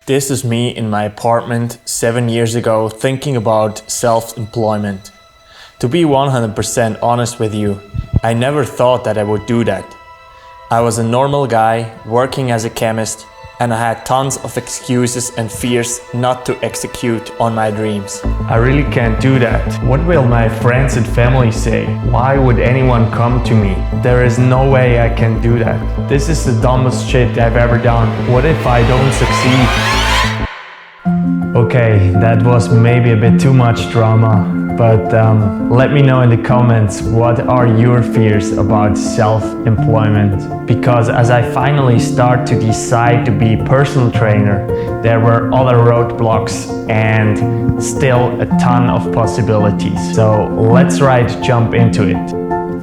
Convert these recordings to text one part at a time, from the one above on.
This is me in my apartment 7 years ago thinking about self-employment. To be 100% honest with you, I never thought that I would do that. I was a normal guy working as a chemist, and I had tons of excuses and fears not to execute on my dreams. I really can't do that. What will my friends and family say? Why would anyone come to me? There is no way I can do that. This is the dumbest shit I've ever done. What if I don't succeed? Okay, that was maybe a bit too much drama, but let me know in the comments what are your fears about self-employment. Because as I finally start to decide to be personal trainer, there were other roadblocks and still a ton of possibilities. So let's jump into it.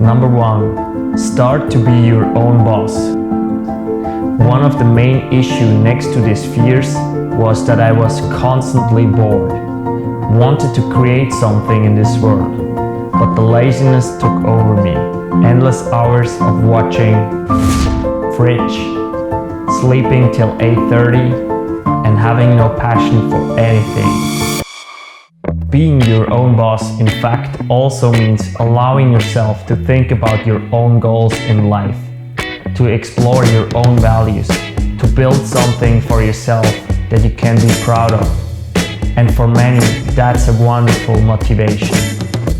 Number 1, start to be your own boss. One of the main issues next to these fears was that I was constantly bored. Wanted to create something in this world, but the laziness took over me. Endless hours of watching Fridge, sleeping till 8:30 and having no passion for anything. Being your own boss, in fact, also means allowing yourself to think about your own goals in life, to explore your own values, to build something for yourself that you can be proud of. And for many, that's a wonderful motivation.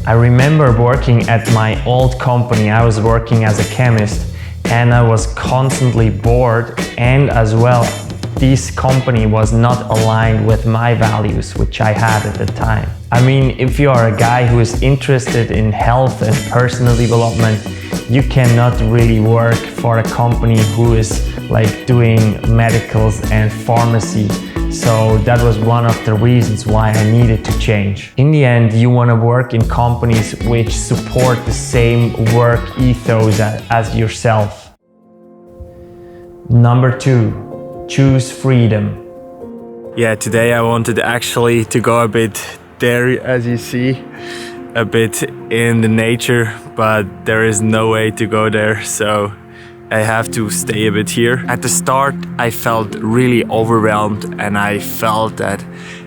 I remember working at my old company. I was working as a chemist and I was constantly bored, and as well, this company was not aligned with my values, which I had at the time. I mean, if you are a guy who is interested in health and personal development, you cannot really work for a company who is like doing medicals and pharmacy. So that was one of the reasons why I needed to change. In the end, you want to work in companies which support the same work ethos as yourself. Number 2, choose freedom. Yeah, today I wanted actually to go a bit there, as you see, a bit in the nature, but there is no way to go there, so I have to stay a bit here. At the start, I felt really overwhelmed and I felt that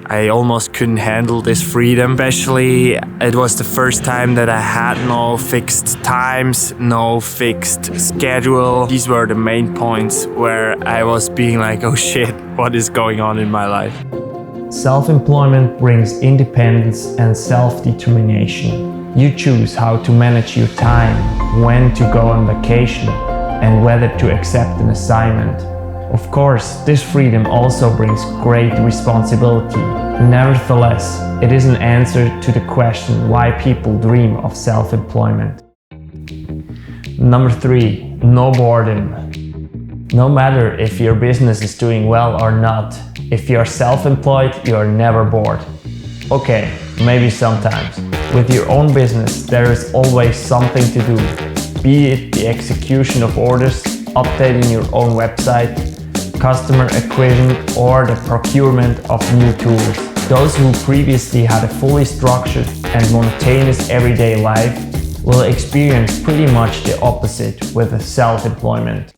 I almost couldn't handle this freedom. Especially, it was the first time that I had no fixed times, no fixed schedule. These were the main points where I was being like, oh shit, what is going on in my life? Self-employment brings independence and self-determination. You choose how to manage your time, when to go on vacation, and whether to accept an assignment. Of course, this freedom also brings great responsibility. Nevertheless, it is an answer to the question why people dream of self-employment. Number 3, no boredom. No matter if your business is doing well or not, if you're self-employed, you're never bored. Okay, maybe sometimes. With your own business, there is always something to do. Be it the execution of orders, updating your own website, customer acquisition, or the procurement of new tools. Those who previously had a fully structured and monotonous everyday life will experience pretty much the opposite with self-employment.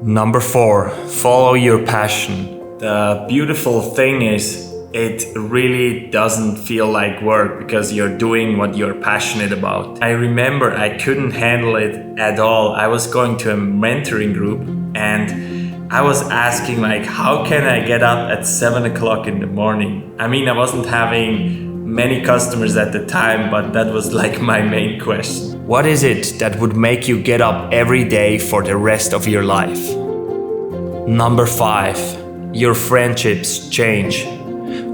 Number 4, follow your passion. The beautiful thing is, it really doesn't feel like work because you're doing what you're passionate about. I remember I couldn't handle it at all. I was going to a mentoring group and I was asking like, how can I get up at 7 o'clock in the morning? I mean, I wasn't having many customers at the time, but that was like my main question. What is it that would make you get up every day for the rest of your life? Number 5, your friendships change.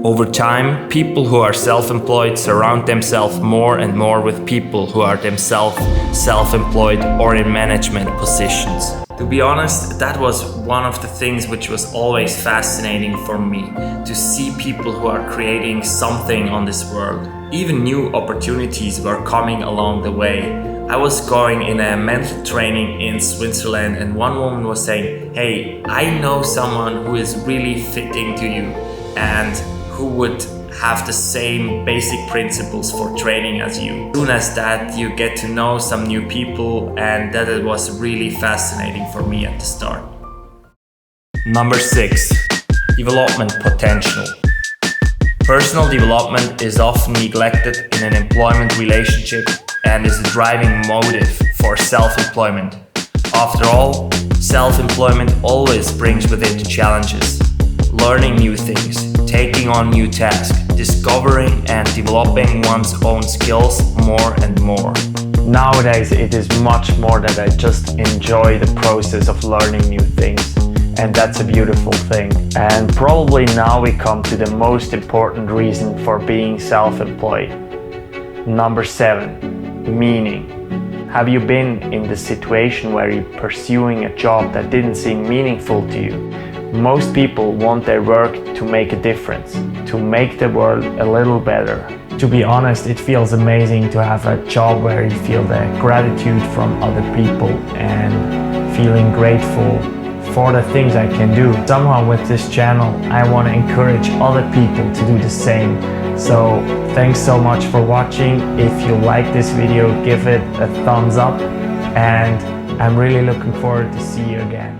Over time, people who are self-employed surround themselves more and more with people who are themselves self-employed or in management positions. To be honest, that was one of the things which was always fascinating for me, to see people who are creating something on this world. Even new opportunities were coming along the way. I was going in a mental training in Switzerland and one woman was saying, hey, I know someone who is really fitting to you and who would have the same basic principles for training as you. As soon as that, you get to know some new people, and that it was really fascinating for me at the start. Number 6. Development potential. Personal development is often neglected in an employment relationship and is the driving motive for self-employment. After all, self-employment always brings with it challenges. Learning new things, taking on new tasks, discovering and developing one's own skills more and more. Nowadays, it is much more that I just enjoy the process of learning new things. And that's a beautiful thing. And probably now we come to the most important reason for being self-employed. Number 7, meaning. Have you been in the situation where you're pursuing a job that didn't seem meaningful to you? Most people want their work to make a difference, to make the world a little better. To be honest, it feels amazing to have a job where you feel the gratitude from other people and feeling grateful for the things I can do. Somehow with this channel, I want to encourage other people to do the same. So thanks so much for watching. If you like this video, give it a thumbs up, and I'm really looking forward to see you again.